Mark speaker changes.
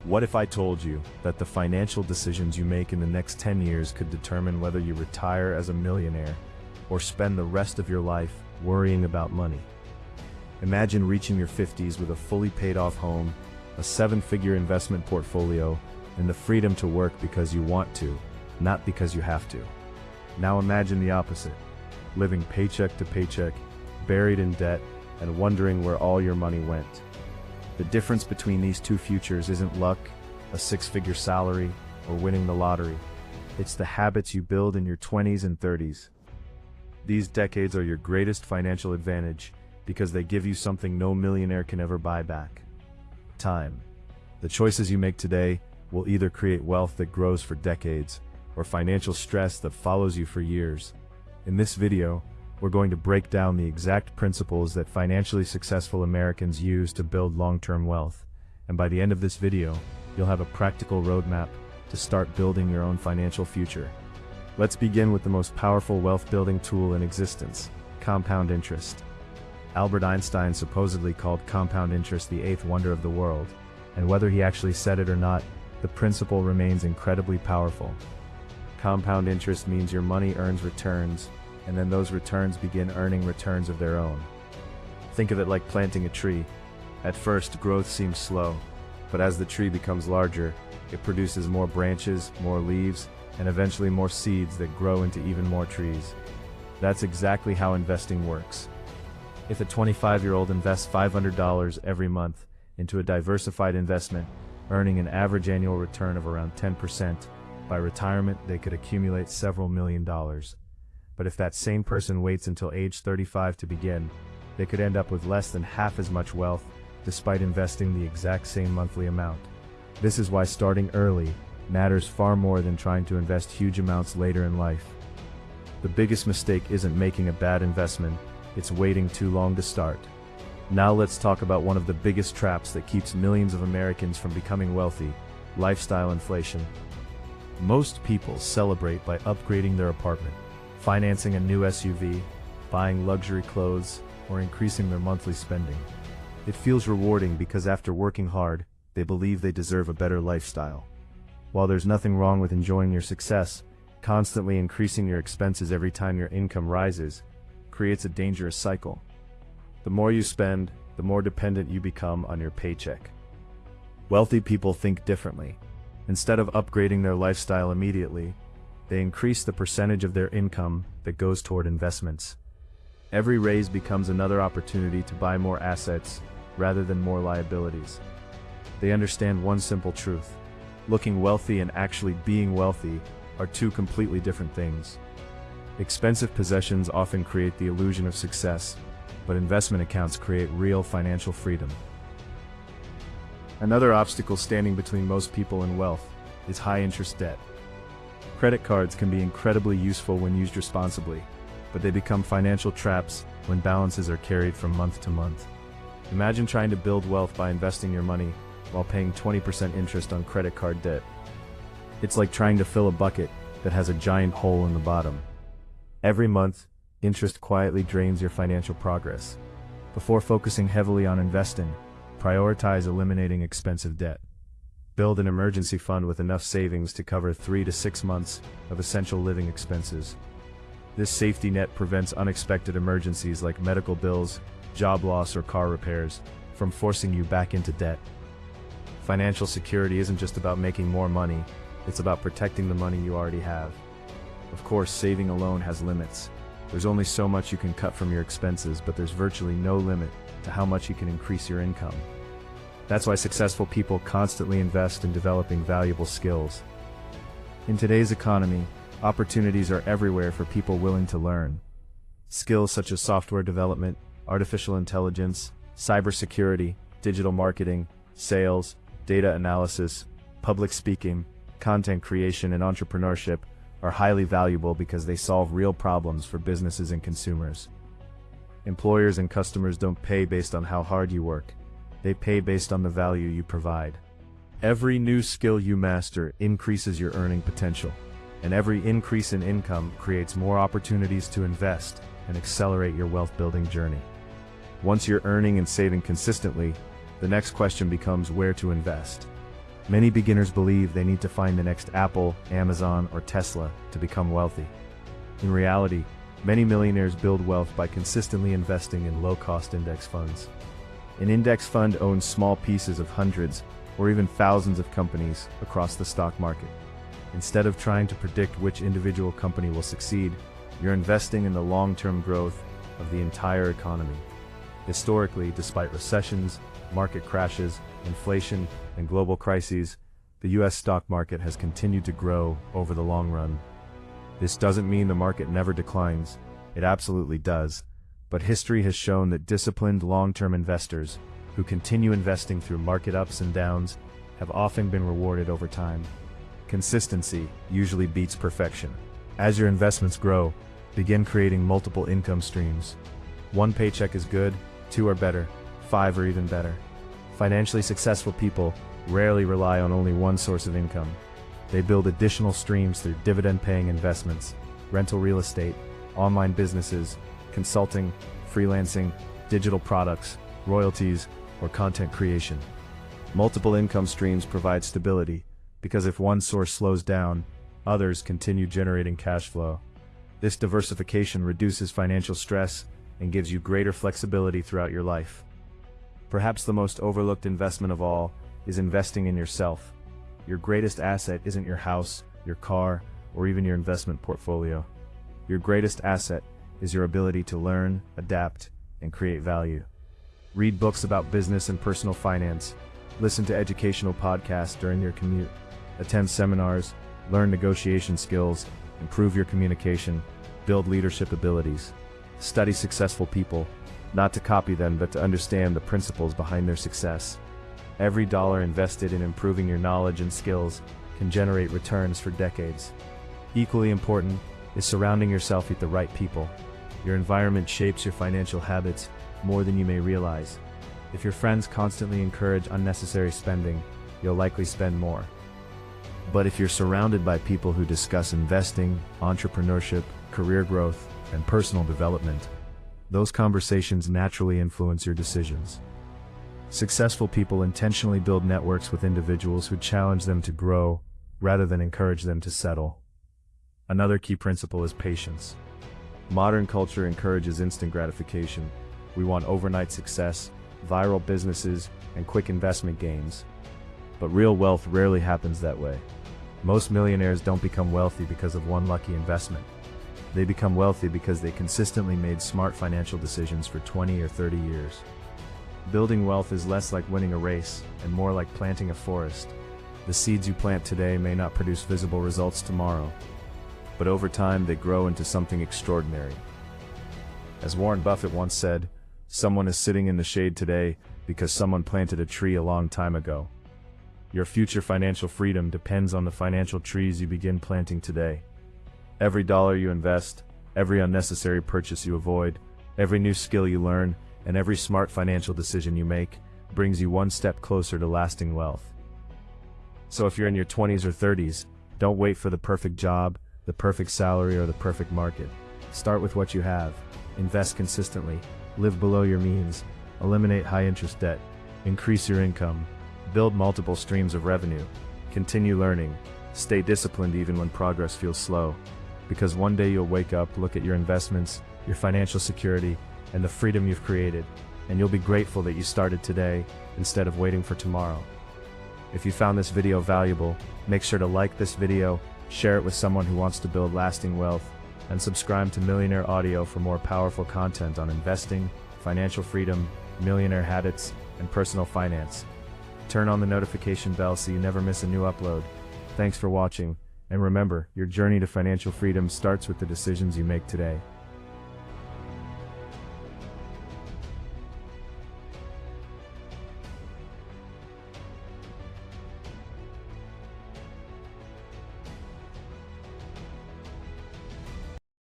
Speaker 1: What if I told you that the financial decisions you make in the next 10 years could determine whether you retire as a millionaire or spend the rest of your life worrying about money? Imagine reaching your 50s with a fully paid-off home, a 7-figure investment portfolio, and the freedom to work because you want to, not because you have to. Now imagine the opposite, living paycheck to paycheck, buried in debt, and wondering where all your money went. The difference between these two futures isn't luck, a 6-figure salary, or winning the lottery. It's the habits you build in your 20s and 30s. These decades are your greatest financial advantage because they give you something no millionaire can ever buy back: time. The choices you make today will either create wealth that grows for decades or financial stress that follows you for years. In this video, we're going to break down the exact principles that financially successful Americans use to build long-term wealth. And by the end of this video, you'll have a practical roadmap to start building your own financial future. Let's begin with the most powerful wealth-building tool in existence: compound interest. Albert Einstein supposedly called compound interest the 8th wonder of the world, and whether he actually said it or not, the principle remains incredibly powerful. Compound interest means your money earns returns, and then those returns begin earning returns of their own. Think of it like planting a tree. At first, growth seems slow, but as the tree becomes larger, it produces more branches, more leaves, and eventually more seeds that grow into even more trees. That's exactly how investing works. If a 25-year-old invests $500 every month into a diversified investment, earning an average annual return of around 10%, by retirement they could accumulate several $1,000,000. But if that same person waits until age 35 to begin, they could end up with less than half as much wealth, despite investing the exact same monthly amount. This is why starting early matters far more than trying to invest huge amounts later in life. The biggest mistake isn't making a bad investment, it's waiting too long to start. Now let's talk about one of the biggest traps that keeps millions of Americans from becoming wealthy: lifestyle inflation. Most people celebrate by upgrading their apartment, financing a new SUV, buying luxury clothes, or increasing their monthly spending. It feels rewarding because after working hard, they believe they deserve a better lifestyle. While there's nothing wrong with enjoying your success, constantly increasing your expenses every time your income rises creates a dangerous cycle. The more you spend, the more dependent you become on your paycheck. Wealthy people think differently. Instead of upgrading their lifestyle immediately, they increase the percentage of their income that goes toward investments. Every raise becomes another opportunity to buy more assets rather than more liabilities. They understand one simple truth: looking wealthy and actually being wealthy are two completely different things. Expensive possessions often create the illusion of success, but investment accounts create real financial freedom. Another obstacle standing between most people and wealth is high-interest debt. Credit cards can be incredibly useful when used responsibly, but they become financial traps when balances are carried from month to month. Imagine trying to build wealth by investing your money while paying 20% interest on credit card debt. It's like trying to fill a bucket that has a giant hole in the bottom. Every month, interest quietly drains your financial progress. Before focusing heavily on investing, prioritize eliminating expensive debt. Build an emergency fund with enough savings to cover 3 to 6 months of essential living expenses. This safety net prevents unexpected emergencies like medical bills, job loss, or car repairs from forcing you back into debt. Financial security isn't just about making more money, it's about protecting the money you already have. Of course, saving alone has limits. There's only so much you can cut from your expenses, but there's virtually no limit to how much you can increase your income. That's why successful people constantly invest in developing valuable skills. In today's economy, opportunities are everywhere for people willing to learn. Skills such as software development, artificial intelligence, cybersecurity, digital marketing, sales, data analysis, public speaking, content creation, and entrepreneurship are highly valuable because they solve real problems for businesses and consumers. Employers and customers don't pay based on how hard you work. They pay based on the value you provide. Every new skill you master increases your earning potential, and every increase in income creates more opportunities to invest and accelerate your wealth-building journey. Once you're earning and saving consistently, the next question becomes where to invest. Many beginners believe they need to find the next Apple, Amazon, or Tesla to become wealthy. In reality, many millionaires build wealth by consistently investing in low-cost index funds. An index fund owns small pieces of hundreds or even thousands of companies across the stock market. Instead of trying to predict which individual company will succeed, you're investing in the long-term growth of the entire economy. Historically, despite recessions, market crashes, inflation, and global crises, the US stock market has continued to grow over the long run. This doesn't mean the market never declines. It absolutely does. But history has shown that disciplined long-term investors who continue investing through market ups and downs have often been rewarded over time. Consistency usually beats perfection. As your investments grow, begin creating multiple income streams. 1 paycheck is good, 2 are better, 5 are even better. Financially successful people rarely rely on only one source of income. They build additional streams through dividend-paying investments, rental real estate, online businesses, consulting, freelancing, digital products, royalties, or content creation. Multiple income streams provide stability, because if one source slows down, others continue generating cash flow. This diversification reduces financial stress and gives you greater flexibility throughout your life. Perhaps the most overlooked investment of all is investing in yourself. Your greatest asset isn't your house, your car, or even your investment portfolio. Your greatest asset is your ability to learn, adapt, and create value. Read books about business and personal finance, listen to educational podcasts during your commute, attend seminars, learn negotiation skills, improve your communication, build leadership abilities. Study successful people, not to copy them but to understand the principles behind their success. Every dollar invested in improving your knowledge and skills can generate returns for decades. Equally important is surrounding yourself with the right people. Your environment shapes your financial habits more than you may realize. If your friends constantly encourage unnecessary spending, you'll likely spend more. But if you're surrounded by people who discuss investing, entrepreneurship, career growth, and personal development, those conversations naturally influence your decisions. Successful people intentionally build networks with individuals who challenge them to grow rather than encourage them to settle. Another key principle is patience. Modern culture encourages instant gratification. We want overnight success, viral businesses, and quick investment gains. But real wealth rarely happens that way. Most millionaires don't become wealthy because of one lucky investment. They become wealthy because they consistently made smart financial decisions for 20 or 30 years. Building wealth is less like winning a race and more like planting a forest. The seeds you plant today may not produce visible results tomorrow, but over time they grow into something extraordinary. As Warren Buffett once said, someone is sitting in the shade today because someone planted a tree a long time ago. Your future financial freedom depends on the financial trees you begin planting today. Every dollar you invest, every unnecessary purchase you avoid, every new skill you learn, and every smart financial decision you make brings you one step closer to lasting wealth. So if you're in your 20s or 30s, don't wait for the perfect job, the perfect salary, or the perfect market. Start with what you have. Invest consistently. Live below your means. Eliminate high-interest debt. Increase your income. Build multiple streams of revenue. Continue learning. Stay disciplined even when progress feels slow. Because one day you'll wake up, look at your investments, your financial security, and the freedom you've created, and you'll be grateful that you started today instead of waiting for tomorrow. If you found this video valuable, make sure to like this video, share it with someone who wants to build lasting wealth, and subscribe to Millionaire Audio for more powerful content on investing, financial freedom, millionaire habits, and personal finance. Turn on the notification bell so you never miss a new upload. Thanks for watching, and remember, your journey to financial freedom starts with the decisions you make today.